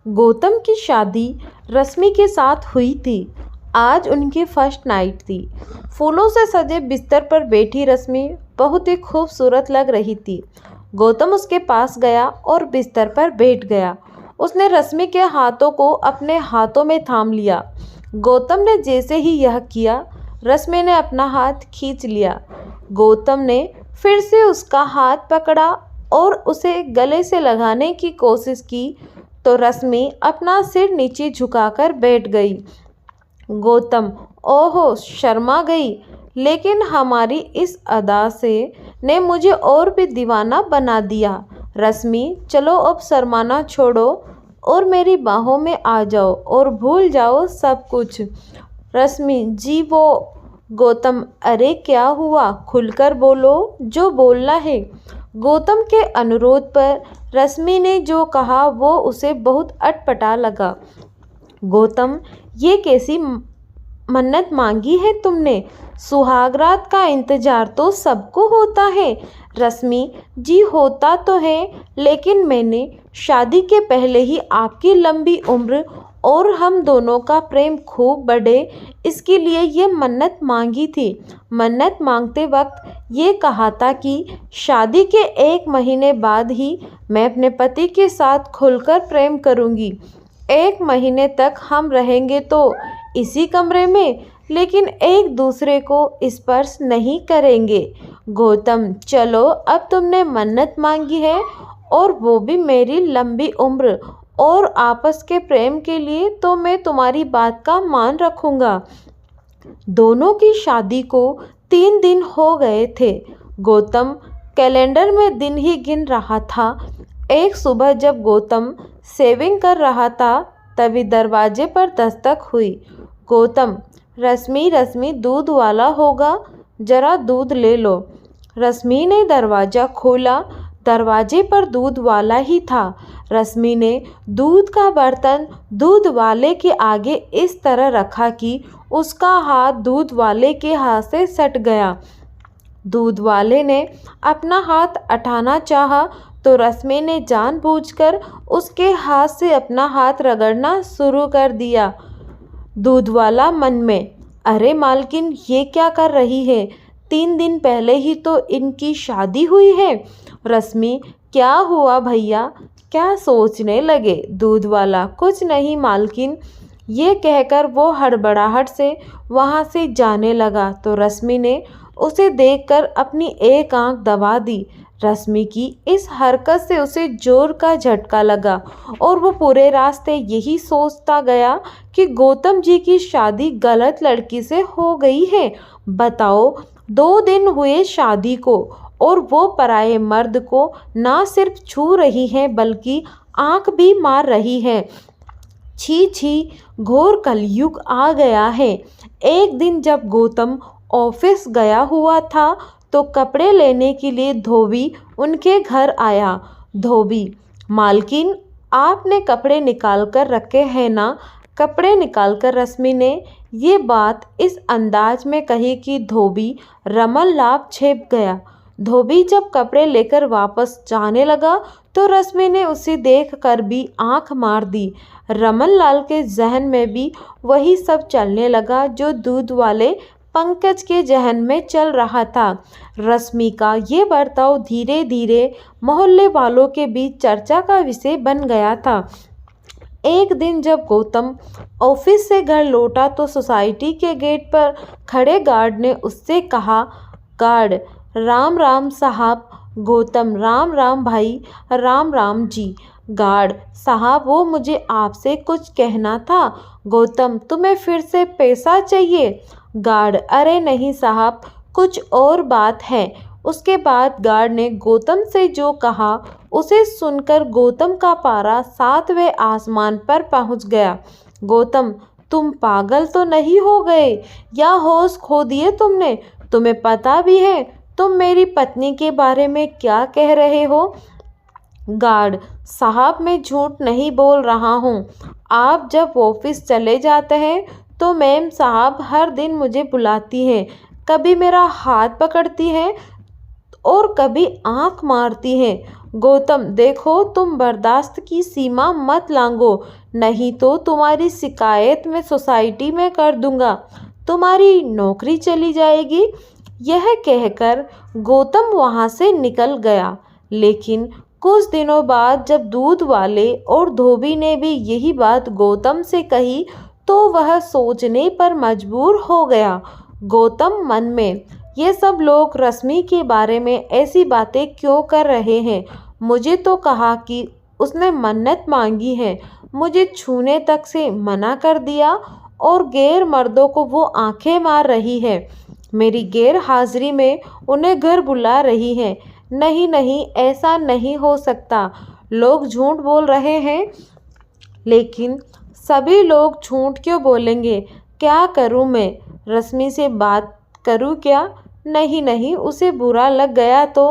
गौतम की शादी रश्मि के साथ हुई थी। आज उनकी फर्स्ट नाइट थी। फूलों से सजे बिस्तर पर बैठी रश्मि बहुत ही खूबसूरत लग रही थी। गौतम उसके पास गया और बिस्तर पर बैठ गया। उसने रश्मि के हाथों को अपने हाथों में थाम लिया। गौतम ने जैसे ही यह किया, रश्मि ने अपना हाथ खींच लिया। गौतम ने फिर से उसका हाथ पकड़ा और उसे गले से लगाने की कोशिश की तो रश्मि अपना सिर नीचे झुकाकर बैठ गई। गौतम ओहो शर्मा गई, लेकिन हमारी इस अदा से ने मुझे और भी दीवाना बना दिया। रश्मि चलो अब शर्माना छोड़ो और मेरी बाहों में आ जाओ और भूल जाओ सब कुछ। रश्मि जी वो। गौतम अरे क्या हुआ, खुलकर बोलो जो बोलना है। गौतम के अनुरोध पर रश्मि ने जो कहा वो उसे बहुत अटपटा लगा। गौतम ये कैसी मन्नत मांगी है तुमने? सुहागरात का इंतजार तो सबको होता है। रश्मि जी होता तो है, लेकिन मैंने शादी के पहले ही आपकी लंबी उम्र और हम दोनों का प्रेम खूब बढ़े इसके लिए ये मन्नत मांगी थी। मन्नत मांगते वक्त ये कहा था कि शादी के 1 महीने बाद ही मैं अपने पति के साथ खुलकर प्रेम करूंगी। 1 महीने तक हम रहेंगे तो इसी कमरे में, लेकिन एक दूसरे को स्पर्श नहीं करेंगे। गौतम चलो अब तुमने मन्नत मांगी है और वो भी मेरी लंबी उम्र और आपस के प्रेम के लिए, तो मैं तुम्हारी बात का मान रखूंगा। दोनों की शादी को 3 दिन हो गए थे। गौतम कैलेंडर में दिन ही गिन रहा था। एक सुबह जब गौतम शेविंग कर रहा था तभी दरवाजे पर दस्तक हुई। गौतम रश्मि दूध वाला होगा, जरा दूध ले लो। रश्मि ने दरवाज़ा खोला। दरवाजे पर दूध वाला ही था। रश्मि ने दूध का बर्तन दूध वाले के आगे इस तरह रखा कि उसका हाथ दूध वाले के हाथ से सट गया। दूध वाले ने अपना हाथ हटाना चाहा तो रश्मि ने जानबूझकर उसके हाथ से अपना हाथ रगड़ना शुरू कर दिया। दूध वाला मन में, अरे मालकिन ये क्या कर रही है? 3 दिन पहले ही तो इनकी शादी हुई है। रश्मि क्या हुआ भैया, क्या सोचने लगे? दूध वाला कुछ नहीं मालकिन। ये कहकर वो हड़बड़ाहट से वहाँ से जाने लगा तो रश्मि ने उसे देखकर अपनी एक आंख दबा दी। रश्मि की इस हरकत से उसे जोर का झटका लगा और वो पूरे रास्ते यही सोचता गया कि गौतम जी की शादी गलत लड़की से हो गई है। बताओ 2 दिन हुए शादी को और वो पराये मर्द को ना सिर्फ छू रही है बल्कि आंख भी मार रही है। छी छी, घोर कलयुग आ गया है। एक दिन जब गौतम ऑफिस गया हुआ था तो कपड़े लेने के लिए धोबी उनके घर आया। धोबी मालकिन आपने कपड़े निकाल कर रखे हैं ना? कपड़े निकालकर रश्मि ने ये बात इस अंदाज में कही कि धोबी रमन लाभ छिप गया। धोबी जब कपड़े लेकर वापस जाने लगा तो रश्मि ने उसे देखकर भी आंख मार दी। रमन लाल के जहन में भी वही सब चलने लगा जो दूध वाले पंकज के जहन में चल रहा था। रश्मि का ये बर्ताव धीरे धीरे मोहल्ले वालों के बीच चर्चा का विषय बन गया था। एक दिन जब गौतम ऑफिस से घर लौटा तो सोसाइटी के गेट पर खड़े गार्ड ने उससे कहा, गार्ड राम राम साहब। गौतम राम राम भाई, राम राम जी। गार्ड साहब वो मुझे आपसे कुछ कहना था। गौतम तुम्हें फिर से पैसा चाहिए? गार्ड अरे नहीं साहब, कुछ और बात है। उसके बाद गार्ड ने गौतम से जो कहा उसे सुनकर गौतम का पारा 7वें आसमान पर पहुंच गया। गौतम तुम पागल तो नहीं हो गए या होश खो दिए तुमने? तुम्हें पता भी है तुम मेरी पत्नी के बारे में क्या कह रहे हो? गार्ड साहब मैं झूठ नहीं बोल रहा हूँ। आप जब ऑफिस चले जाते हैं तो मैम साहब हर दिन मुझे बुलाती हैं, कभी मेरा हाथ पकड़ती हैं और कभी आंख मारती हैं। गौतम देखो, तुम बर्दाश्त की सीमा मत लांघो, नहीं तो तुम्हारी शिकायत मैं सोसाइटी में कर दूंगा, तुम्हारी नौकरी चली जाएगी। यह कहकर गौतम वहाँ से निकल गया। लेकिन कुछ दिनों बाद जब दूध वाले और धोबी ने भी यही बात गौतम से कही तो वह सोचने पर मजबूर हो गया। गौतम मन में, ये सब लोग रश्मि के बारे में ऐसी बातें क्यों कर रहे हैं? मुझे तो कहा कि उसने मन्नत मांगी है, मुझे छूने तक से मना कर दिया और गैर मर्दों को वो आंखें मार रही है, मेरी गैर हाजिरी में उन्हें घर बुला रही है। नहीं नहीं, ऐसा नहीं हो सकता, लोग झूठ बोल रहे हैं। लेकिन सभी लोग झूठ क्यों बोलेंगे? क्या करूं मैं? रश्मि से बात करूं क्या? नहीं नहीं, उसे बुरा लग गया तो।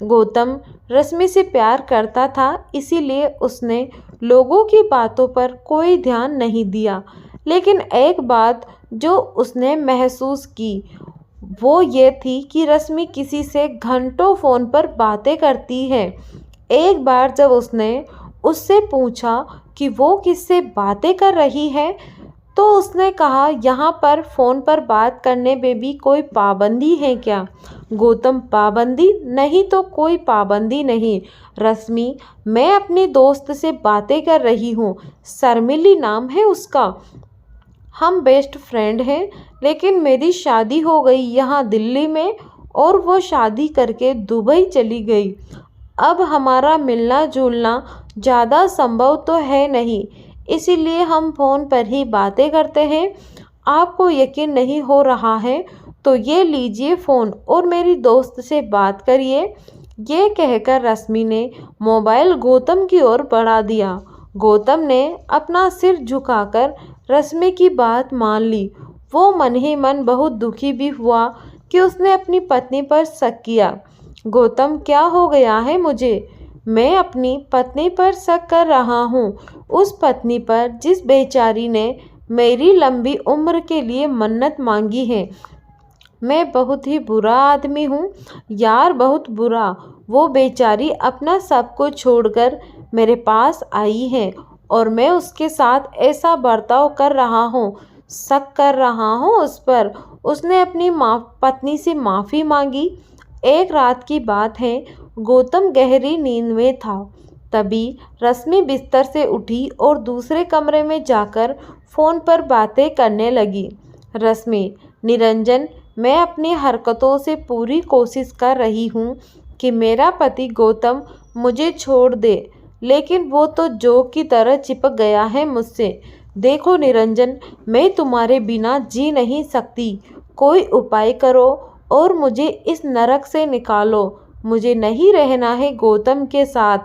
गौतम रश्मि से प्यार करता था, इसीलिए उसने लोगों की बातों पर कोई ध्यान नहीं दिया। लेकिन एक बात जो उसने महसूस की वो ये थी कि रश्मि किसी से घंटों फ़ोन पर बातें करती है। एक बार जब उसने उससे पूछा कि वो किससे बातें कर रही है तो उसने कहा, यहाँ पर फ़ोन पर बात करने में भी कोई पाबंदी है क्या? गौतम, पाबंदी नहीं तो कोई पाबंदी नहीं रश्मि, मैं अपनी दोस्त से बातें कर रही हूँ, शर्मिली नाम है उसका, हम बेस्ट फ्रेंड हैं। लेकिन मेरी शादी हो गई यहाँ दिल्ली में और वो शादी करके दुबई चली गई। अब हमारा मिलना जुलना ज़्यादा संभव तो है नहीं, इसीलिए हम फ़ोन पर ही बातें करते हैं। आपको यकीन नहीं हो रहा है तो ये लीजिए फ़ोन और मेरी दोस्त से बात करिए। ये कहकर रश्मि ने मोबाइल गौतम की ओर बढ़ा दिया। गौतम ने अपना सिर झुकाकर रश्मि की बात मान ली। वो मन ही मन बहुत दुखी भी हुआ कि उसने अपनी पत्नी पर शक किया। गौतम, क्या हो गया है मुझे? मैं अपनी पत्नी पर शक कर रहा हूँ, उस पत्नी पर जिस बेचारी ने मेरी लंबी उम्र के लिए मन्नत मांगी है। मैं बहुत ही बुरा आदमी हूँ यार, बहुत बुरा। वो बेचारी अपना सब कुछ छोड़कर मेरे पास आई है और मैं उसके साथ ऐसा बर्ताव कर रहा हूँ, शक कर रहा हूँ उस पर। उसने अपनी पत्नी से माफ़ी मांगी। एक रात की बात है, गौतम गहरी नींद में था। तभी रश्मि बिस्तर से उठी और दूसरे कमरे में जाकर फ़ोन पर बातें करने लगी। रश्मि, निरंजन, मैं अपनी हरकतों से पूरी कोशिश कर रही हूँ कि मेरा पति गौतम मुझे छोड़ दे, लेकिन वो तो जोक की तरह चिपक गया है मुझसे। देखो निरंजन, मैं तुम्हारे बिना जी नहीं सकती, कोई उपाय करो और मुझे इस नरक से निकालो। मुझे नहीं रहना है गौतम के साथ,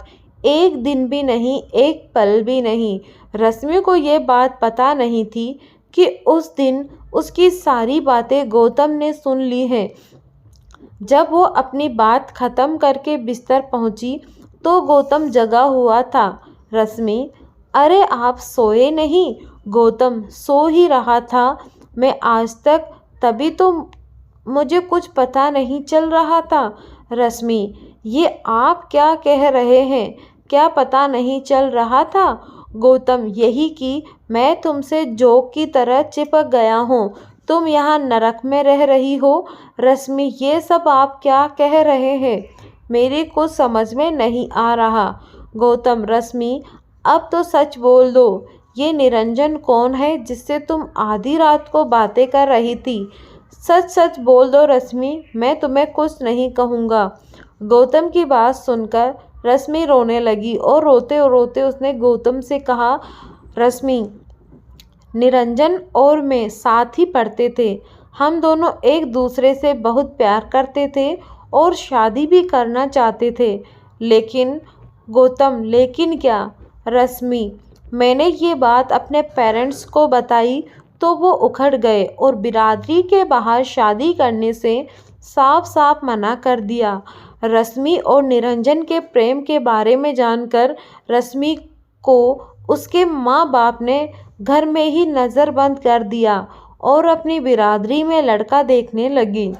एक दिन भी नहीं, एक पल भी नहीं। रश्मि को ये बात पता नहीं थी कि उस दिन उसकी सारी बातें गौतम ने सुन ली हैं। जब वो अपनी बात ख़त्म करके बिस्तर पहुंची तो गौतम जगा हुआ था। रश्मि, अरे आप सोए नहीं? गौतम, सो ही रहा था मैं आज तक, तभी तो मुझे कुछ पता नहीं चल रहा था। रश्मि, ये आप क्या कह रहे हैं? क्या पता नहीं चल रहा था? गौतम, यही कि मैं तुमसे जोक की तरह चिपक गया हूँ, तुम यहाँ नरक में रह रही हो। रश्मि, ये सब आप क्या कह रहे हैं? मेरे को समझ में नहीं आ रहा। गौतम, रश्मि, अब तो सच बोल दो, ये निरंजन कौन है जिससे तुम आधी रात को बातें कर रही थी? सच सच बोल दो रश्मि, मैं तुम्हें कुछ नहीं कहूँगा। गौतम की बात सुनकर रश्मि रोने लगी और रोते रोते उसने गौतम से कहा, रश्मि, निरंजन और मैं साथ ही पढ़ते थे, हम दोनों एक दूसरे से बहुत प्यार करते थे और शादी भी करना चाहते थे। लेकिन गौतम, लेकिन क्या? रश्मि, मैंने ये बात अपने पेरेंट्स को बताई तो वो उखड़ गए और बिरादरी के बाहर शादी करने से साफ साफ मना कर दिया। रश्मि और निरंजन के प्रेम के बारे में जानकर रश्मि को उसके माँ बाप ने घर में ही नज़रबंद कर दिया और अपनी बिरादरी में लड़का देखने लगी।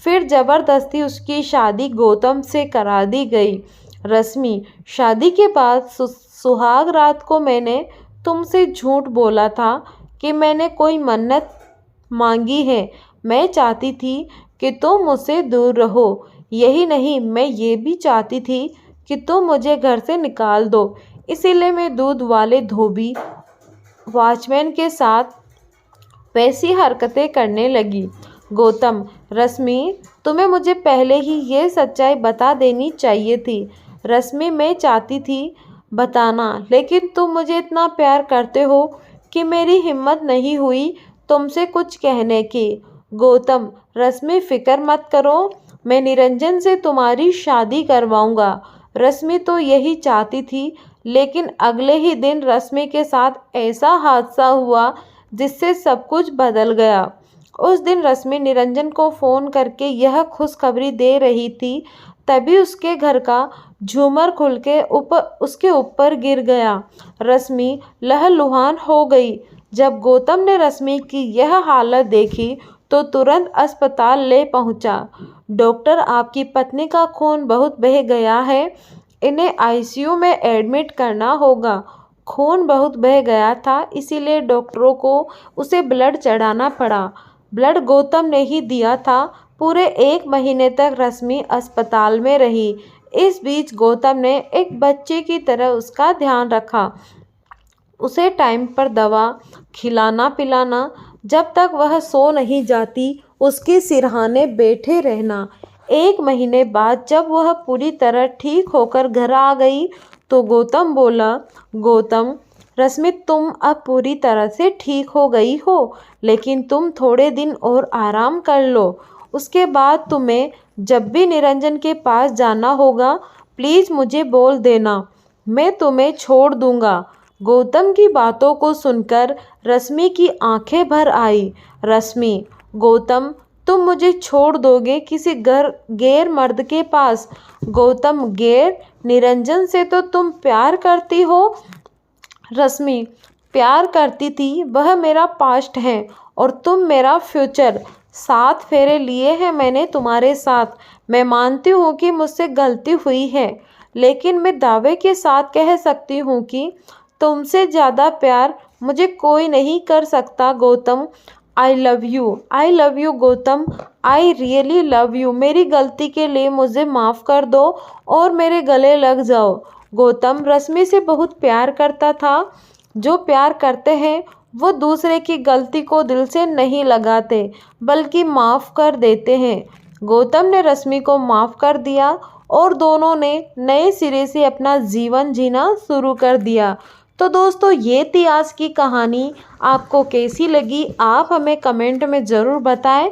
फिर ज़बरदस्ती उसकी शादी गौतम से करा दी गई। रश्मि, शादी के बाद सुहाग रात को मैंने तुमसे झूठ बोला था कि मैंने कोई मन्नत मांगी है। मैं चाहती थी कि तुम मुझसे दूर रहो। यही नहीं, मैं ये भी चाहती थी कि तुम मुझे घर से निकाल दो। इसीलिए मैं दूध वाले धोबी वॉचमैन के साथ वैसी हरकतें करने लगी। गौतम, रश्मि, तुम्हें मुझे पहले ही ये सच्चाई बता देनी चाहिए थी। रश्मि, मैं चाहती थी बताना, लेकिन तुम मुझे इतना प्यार करते हो कि मेरी हिम्मत नहीं हुई तुमसे कुछ कहने की। गौतम, रश्मि, फिक्र मत करो, मैं निरंजन से तुम्हारी शादी करवाऊंगा। रश्मि तो यही चाहती थी, लेकिन अगले ही दिन रश्मि के साथ ऐसा हादसा हुआ जिससे सब कुछ बदल गया। उस दिन रश्मि निरंजन को फ़ोन करके यह खुशखबरी दे रही थी, तभी उसके घर का झूमर खुल के उसके ऊपर गिर गया। रश्मि लहलुहान हो गई। जब गौतम ने रश्मि की यह हालत देखी तो तुरंत अस्पताल ले पहुंचा। डॉक्टर, आपकी पत्नी का खून बहुत बह गया है, इन्हें आईसीयू में एडमिट करना होगा। खून बहुत बह गया था, इसीलिए डॉक्टरों को उसे ब्लड चढ़ाना पड़ा। ब्लड गौतम ने ही दिया था। पूरे 1 महीने तक रश्मि अस्पताल में रही। इस बीच गौतम ने एक बच्चे की तरह उसका ध्यान रखा, उसे टाइम पर दवा खिलाना पिलाना, जब तक वह सो नहीं जाती उसके सिरहाने बैठे रहना। 1 महीने बाद जब वह पूरी तरह ठीक होकर घर आ गई तो गौतम बोला, गौतम, रश्मि, तुम अब पूरी तरह से ठीक हो गई हो, लेकिन तुम थोड़े दिन और आराम कर लो। उसके बाद तुम्हें जब भी निरंजन के पास जाना होगा प्लीज़ मुझे बोल देना, मैं तुम्हें छोड़ दूंगा। गौतम की बातों को सुनकर रश्मि की आंखें भर आई। रश्मि, गौतम, तुम मुझे छोड़ दोगे किसी गैर मर्द के पास? गौतम, गैर? निरंजन से तो तुम प्यार करती हो। रश्मि, प्यार करती थी, वह मेरा पास्ट है और तुम मेरा फ्यूचर। 7 फेरे लिए हैं मैंने तुम्हारे साथ। मैं मानती हूँ कि मुझसे गलती हुई है, लेकिन मैं दावे के साथ कह सकती हूँ कि तुमसे ज़्यादा प्यार मुझे कोई नहीं कर सकता। Gautam, I love you Gautam, I really love you. मेरी गलती के लिए मुझे माफ़ कर दो और मेरे गले लग जाओ। गौतम रश्मि से बहुत प्यार करता था। जो प्यार करते हैं वो दूसरे की गलती को दिल से नहीं लगाते, बल्कि माफ़ कर देते हैं। गौतम ने रश्मि को माफ़ कर दिया और दोनों ने नए सिरे से अपना जीवन जीना शुरू कर दिया। तो दोस्तों, ये थी आज की कहानी। आपको कैसी लगी आप हमें कमेंट में ज़रूर बताएं।